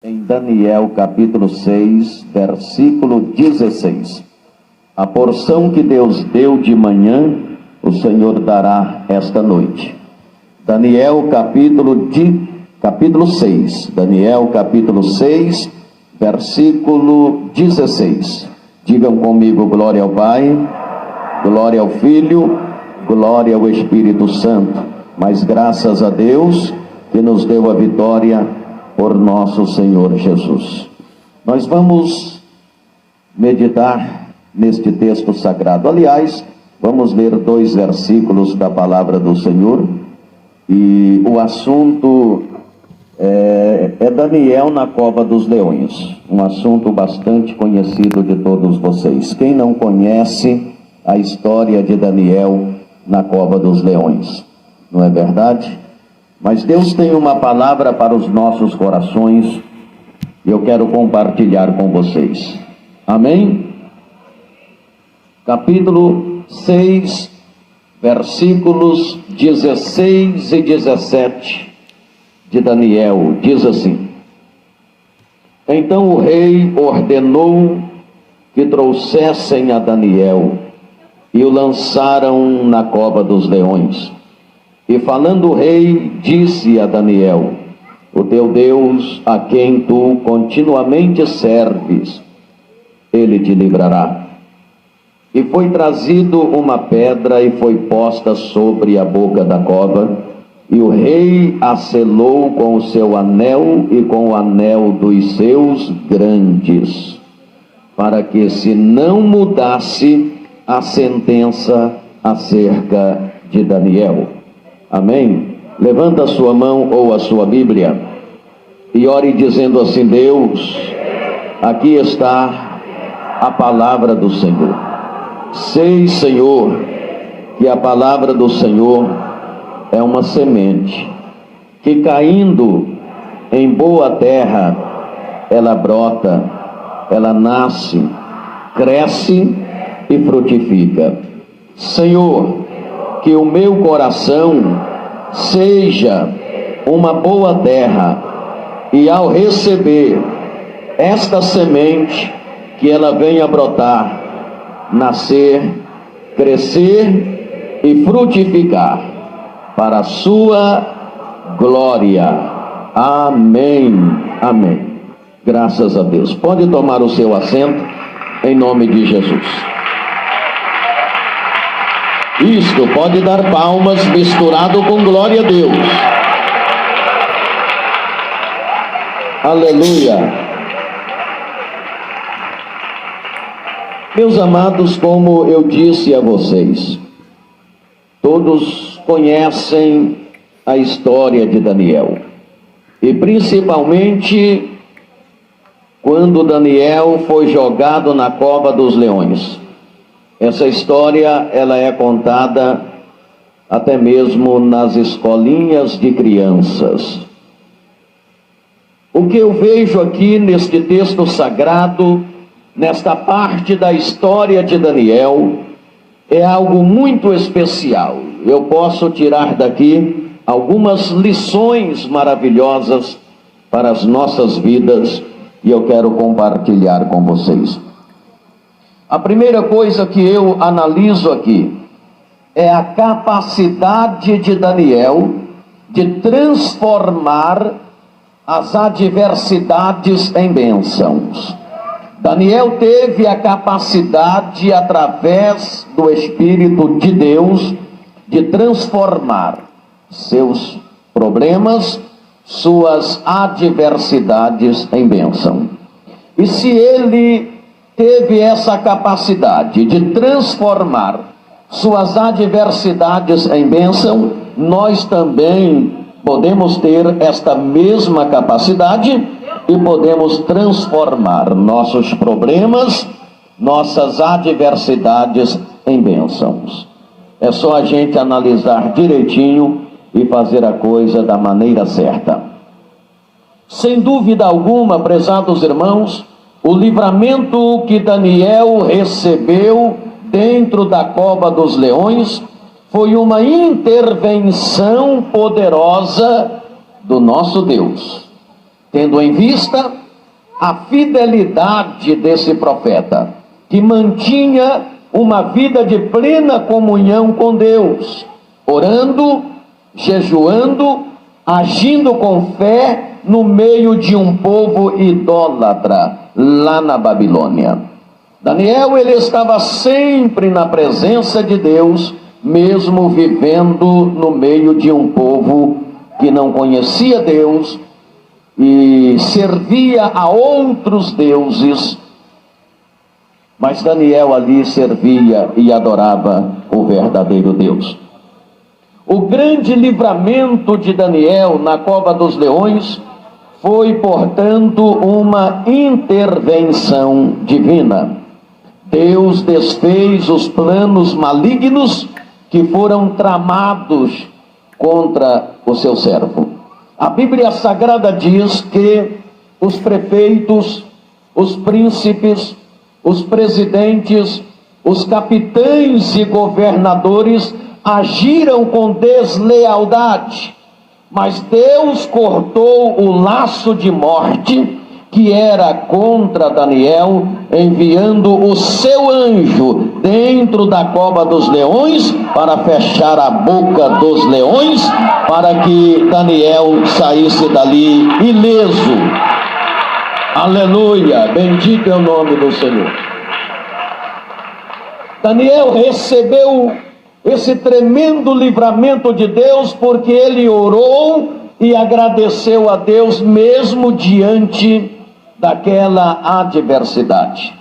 em Daniel capítulo 6, versículo 16. A porção que Deus deu de manhã, o Senhor dará esta noite. Daniel capítulo 6, Daniel capítulo 6, versículo 16. Digam comigo: glória ao Pai, glória ao Filho, glória ao Espírito Santo. Mas graças a Deus que nos deu a vitória por nosso Senhor Jesus. Nós vamos meditar neste texto sagrado. Aliás, vamos ler 2 versículos da palavra do Senhor. E o assunto é Daniel na cova dos leões. Um assunto bastante conhecido de todos vocês. Quem não conhece a história de Daniel na cova dos leões? Não é verdade? Mas Deus tem uma palavra para os nossos corações e eu quero compartilhar com vocês. Amém? Capítulo 6, versículos 16 e 17 de Daniel, diz assim: Então o rei ordenou que trouxessem a Daniel e o lançaram na cova dos leões. E falando o rei, disse a Daniel: O teu Deus, a quem tu continuamente serves, ele te livrará. E foi trazido uma pedra e foi posta sobre a boca da cova, e o rei a selou com o seu anel e com o anel dos seus grandes, para que se não mudasse a sentença acerca de Daniel. Amém? Levanta a sua mão ou a sua Bíblia e ore dizendo assim: Deus, aqui está a palavra do Senhor. Sei, Senhor, que a palavra do Senhor é uma semente que, caindo em boa terra, ela brota, ela nasce, cresce e frutifica. Senhor, que o meu coração seja uma boa terra e, ao receber esta semente, que ela venha brotar, nascer, crescer e frutificar para a sua glória. Amém. Amém. Graças a Deus. Pode tomar o seu assento em nome de Jesus. Isto, pode dar palmas misturado com glória a Deus. Aleluia. Meus amados, como eu disse a vocês, todos conhecem a história de Daniel. E principalmente quando Daniel foi jogado na cova dos leões. Essa história, ela é contada até mesmo nas escolinhas de crianças. O que eu vejo aqui neste texto sagrado, nesta parte da história de Daniel, é algo muito especial. Eu posso tirar daqui algumas lições maravilhosas para as nossas vidas e eu quero compartilhar com vocês. A primeira coisa que eu analiso aqui é a capacidade de Daniel de transformar as adversidades em bênçãos. Daniel teve a capacidade, através do Espírito de Deus, de transformar seus problemas, suas adversidades em bênção. E se ele teve essa capacidade de transformar suas adversidades em bênção, nós também podemos ter esta mesma capacidade e podemos transformar nossos problemas, nossas adversidades em bênçãos. É só a gente analisar direitinho e fazer a coisa da maneira certa. Sem dúvida alguma, prezados irmãos, o livramento que Daniel recebeu dentro da cova dos leões foi uma intervenção poderosa do nosso Deus. tendo em vista a fidelidade desse profeta, que mantinha uma vida de plena comunhão com Deus, orando, jejuando, agindo com fé no meio de um povo idólatra lá na Babilônia. Daniel, ele estava sempre na presença de Deus, mesmo vivendo no meio de um povo que não conhecia Deus e servia a outros deuses. Mas Daniel ali servia e adorava o verdadeiro Deus. O grande livramento de Daniel na cova dos leões foi, portanto, uma intervenção divina. Deus desfez os planos malignos que foram tramados contra o seu servo. A Bíblia Sagrada diz que os prefeitos, os príncipes, os presidentes, os capitães e governadores agiram com deslealdade, mas Deus cortou o laço de morte que era contra Daniel, enviando o seu anjo dentro da cova dos leões para fechar a boca dos leões, para que Daniel saísse dali ileso. Aleluia, bendito é o nome do Senhor. Daniel recebeu esse tremendo livramento de Deus porque ele orou e agradeceu a Deus mesmo diante daquela adversidade.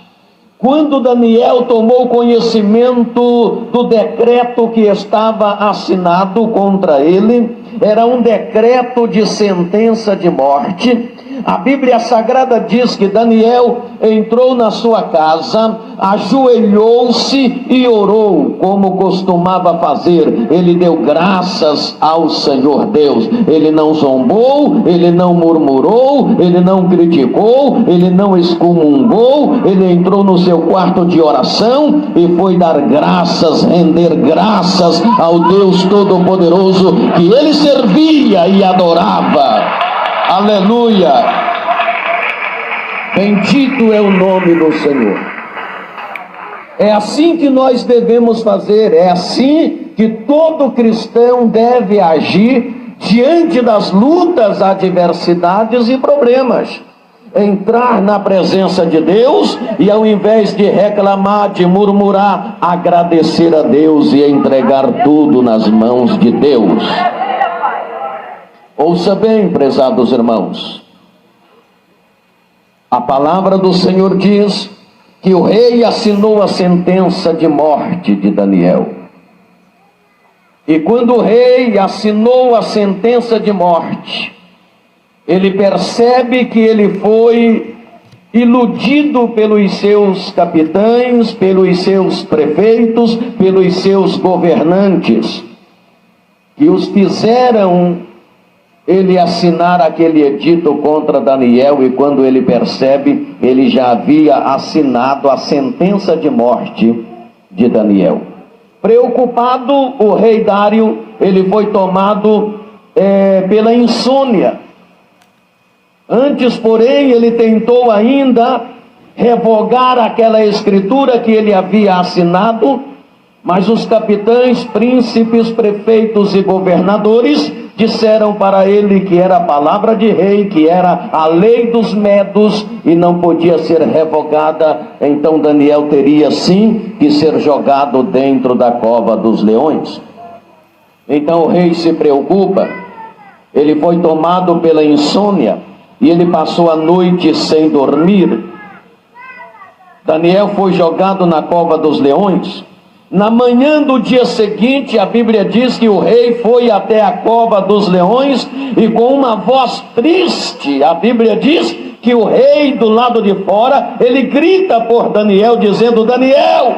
Quando Daniel tomou conhecimento do decreto que estava assinado contra ele, era um decreto de sentença de morte. A Bíblia Sagrada diz que Daniel entrou na sua casa, ajoelhou-se e orou, como costumava fazer. Ele deu graças ao Senhor Deus. Ele não zombou, ele não murmurou, ele não criticou, ele não excomungou. Ele entrou no seu quarto de oração e foi dar graças, render graças ao Deus Todo-Poderoso que ele servia e adorava. Aleluia! Bendito é o nome do Senhor. É assim que nós devemos fazer, é assim que todo cristão deve agir diante das lutas, adversidades e problemas. Entrar na presença de Deus e, ao invés de reclamar, de murmurar, agradecer a Deus e entregar tudo nas mãos de Deus. Ouça bem, prezados irmãos, a palavra do Senhor diz que o rei assinou a sentença de morte de Daniel. E quando o rei assinou a sentença de morte, ele percebe que ele foi iludido pelos seus capitães, pelos seus prefeitos, pelos seus governantes, que os fizeram ele assinar aquele edito contra Daniel, e quando ele percebe, ele já havia assinado a sentença de morte de Daniel. Preocupado, o rei Dário, ele foi tomado pela insônia. Antes, porém, ele tentou ainda revogar aquela escritura que ele havia assinado, mas os capitães, príncipes, prefeitos e governadores disseram para ele que era a palavra de rei, que era a lei dos medos e não podia ser revogada. Então Daniel teria sim que ser jogado dentro da cova dos leões. Então o rei se preocupa, ele foi tomado pela insônia e ele passou a noite sem dormir. Daniel foi jogado na cova dos leões. Na manhã do dia seguinte, a Bíblia diz que o rei foi até a cova dos leões e com uma voz triste, a Bíblia diz que o rei do lado de fora, ele grita por Daniel, dizendo: Daniel,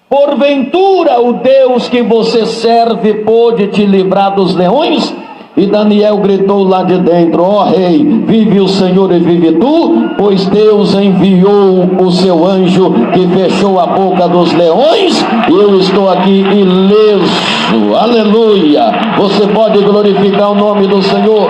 porventura o Deus que você serve pôde te livrar dos leões? E Daniel gritou lá de dentro: ó rei, vive o Senhor e vive tu, pois Deus enviou o seu anjo que fechou a boca dos leões e eu estou aqui ileso. Aleluia! Você pode glorificar o nome do Senhor.